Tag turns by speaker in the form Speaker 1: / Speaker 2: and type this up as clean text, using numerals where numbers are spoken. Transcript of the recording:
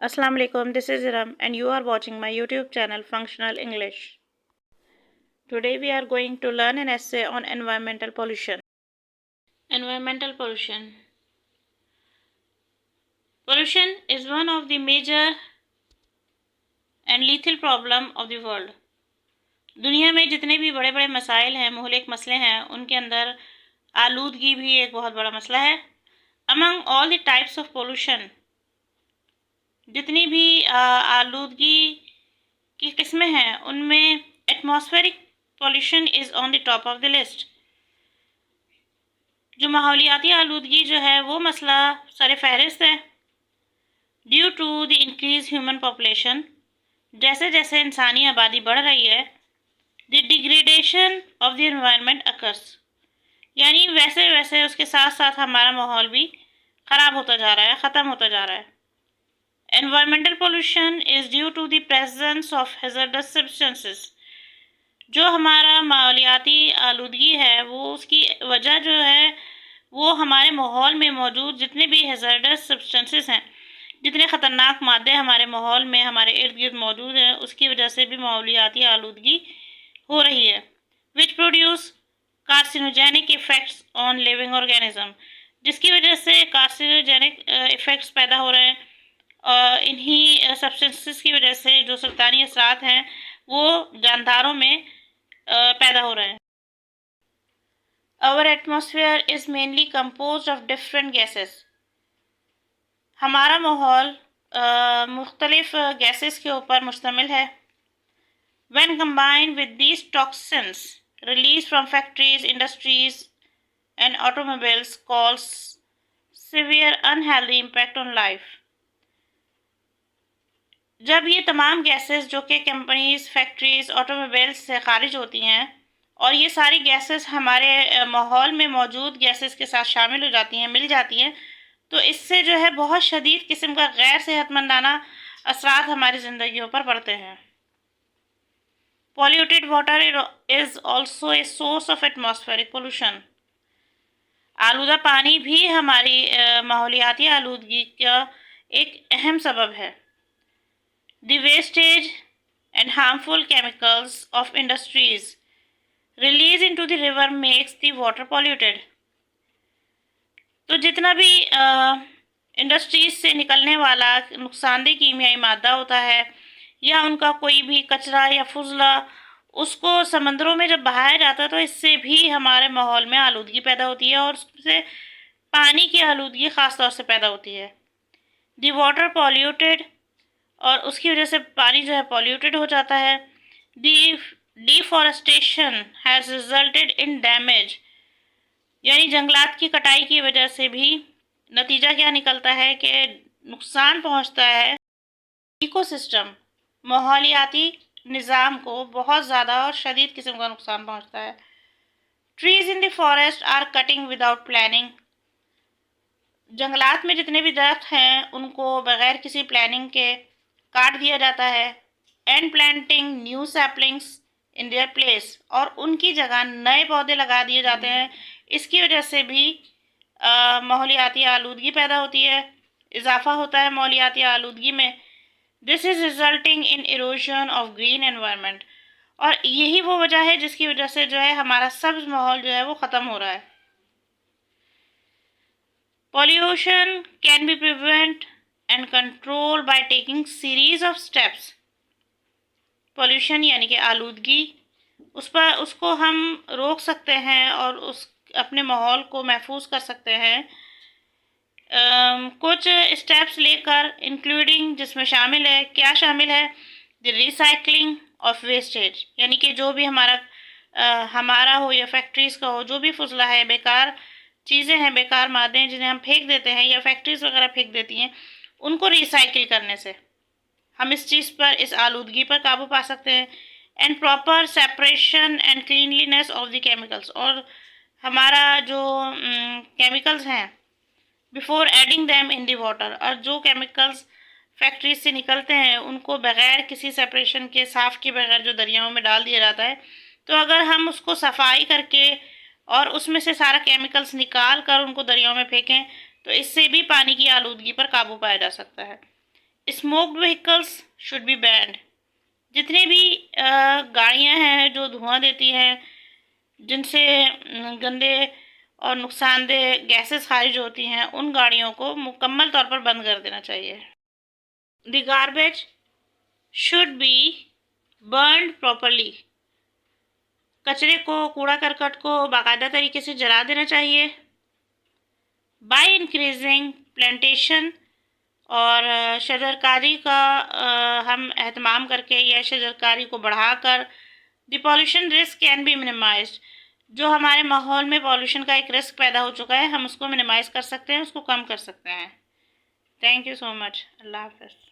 Speaker 1: Assalamu alaikum, this is Iram and you are watching my YouTube channel Functional English. Today we are going to learn an essay on environmental pollution. Environmental pollution. Pollution is one of the major and lethal problem of the world. दुनिया में जितने भी बड़े बड़े मसाइल हैं, मुहलिक मसले हैं, उनके अंदर आलूदगी भी एक बहुत बड़ा मसला है. Among all the types of pollution, जितनी भी आलूदगी की किस्में हैं उनमें atmospheric pollution is on the top of the list. जो माहौलियाती आलूदगी जो है वो मसला सर फहरिस्त है. Due to the increase human population, जैसे जैसे इंसानी आबादी बढ़ रही है, the degradation of the environment occurs, यानी वैसे वैसे उसके साथ साथ हमारा माहौल भी ख़राब होता जा रहा है, ख़त्म होता जा रहा है. Environmental pollution is due to the presence of hazardous substances. जो हमारा माहौलियाती आलूदगी है वो उसकी वजह जो है वो हमारे माहौल में मौजूद जितने भी hazardous substances हैं, जितने ख़तरनाक मादे हमारे माहौल में हमारे इर्द गिर्द मौजूद हैं, उसकी वजह से भी माहौलियाती आलूदगी हो रही है. Which produce carcinogenic effects on living organism, जिसकी वजह से carcinogenic effects पैदा हो रहे हैं. इन्हीं सब्सटेंसेस की वजह से जो सरतानी असरात हैं वो जानदारों में पैदा हो रहे हैं. Our atmosphere is mainly composed of different gases. हमारा माहौल मुख्तलिफ गैसेस के ऊपर मुश्तमिल है. When combined with these toxins release from factories, industries and automobiles cause severe unhealthy impact on life. जब ये तमाम गैसेस जो कि कंपनीज, फैक्ट्रीज़, ऑटोमोबाइल्स से खारिज होती हैं और ये सारी गैसेस हमारे माहौल में मौजूद गैसेस के साथ शामिल हो जाती हैं, मिल जाती हैं, तो इससे जो है बहुत शदीद किस्म का गैर सेहतमंदाना असरात हमारी ज़िंदगियों पर पड़ते हैं. Polluted water is also a source of atmospheric pollution. आलूदा पानी भी हमारी माहौलियाती आलूदगी का एक अहम सबब है. The wastage and harmful chemicals of industries released into the river makes the water polluted. तो जितना भी इंडस्ट्रीज से निकलने वाला नुकसानदेह कीमियाई मादा होता है या उनका कोई भी कचरा या फुजला उसको समंदरों में जब बहाया जाता है तो इससे भी हमारे माहौल में आलूदगी पैदा होती है और उससे पानी की आलूदगी ख़ास तौर से पैदा होती है. The water polluted, और उसकी वजह से पानी जो है पॉल्यूटेड हो जाता है. Deforestation has resulted in damage, यानी जंगलात की कटाई की वजह से भी नतीजा क्या निकलता है कि नुकसान पहुंचता है इकोसिस्टम, माहौलियाती निज़ाम को बहुत ज़्यादा और शदीद किस्म का नुकसान पहुंचता है. Trees in the forest are cutting without planning. जंगलात में जितने भी दरख्त हैं उनको बग़ैर किसी प्लानिंग के काट दिया जाता है. And planting new saplings in their place, और उनकी जगह नए पौधे लगा दिए जाते हैं. इसकी वजह से भी माहौलियाती आलूदगी पैदा होती है, इजाफा होता है माहौलियाती आलूदगी में. This is resulting in erosion of green environment, और यही वो वजह है जिसकी वजह से जो है हमारा सब्ज़ माहौल जो है वो ख़त्म हो रहा है. Pollution can be prevent and control by taking series of steps. Pollution यानी कि आलूदगी, उसको हम रोक सकते हैं और उस अपने माहौल को महफूज कर सकते हैं कुछ स्टेप्स लेकर, इंक्लूडिंग जिसमें शामिल है, क्या शामिल है, द रिसाइकलिंग ऑफ वेस्टेज, यानी कि जो भी हमारा हो या फैक्ट्रीज़ का हो, जो भी फुजला है, बेकार चीज़ें हैं, बेकार मादे हैं जिन्हें हम फेंक देते हैं या फैक्ट्रीज़ वगैरह फेंक देती हैं, उनको रिसाइकिल करने से हम इस चीज़ पर, इस आलूदगी पर काबू पा सकते हैं. And proper separation and cleanliness of the chemicals, और हमारा जो केमिकल्स हैं before adding them in the water, और जो केमिकल्स फैक्ट्रीज से निकलते हैं उनको बग़ैर किसी सेपरेशन के, साफ़ के बगैर जो दरियाओं में डाल दिया जाता है, तो अगर हम उसको सफाई करके और उसमें से सारा केमिकल्स निकाल कर उनको दरियाओं में फेंकें तो इससे भी पानी की आलूदगी पर काबू पाया जा सकता है. Smoked vehicles should be band. जितने भी गाड़ियां हैं जो धुआं देती हैं, जिनसे गंदे और नुकसानदेह गैसेस खारिज होती हैं, उन गाड़ियों को मुकम्मल तौर पर बंद कर देना चाहिए। The garbage should be burned properly. कचरे को, कूड़ा करकट को बाकायदा तरीके से जला देना चाहिए। बाय इंक्रीजिंग प्लांटेशन, और शजरकारी का हम एहतमाम करके या शजरकारी को बढ़ाकर the pollution risk can be minimised. जो हमारे माहौल में पॉल्यूशन का एक रिस्क पैदा हो चुका है, हम उसको मिनिमाइज़ कर सकते हैं, उसको कम कर सकते हैं। Thank you so much. अल्लाह हाफ़िज़।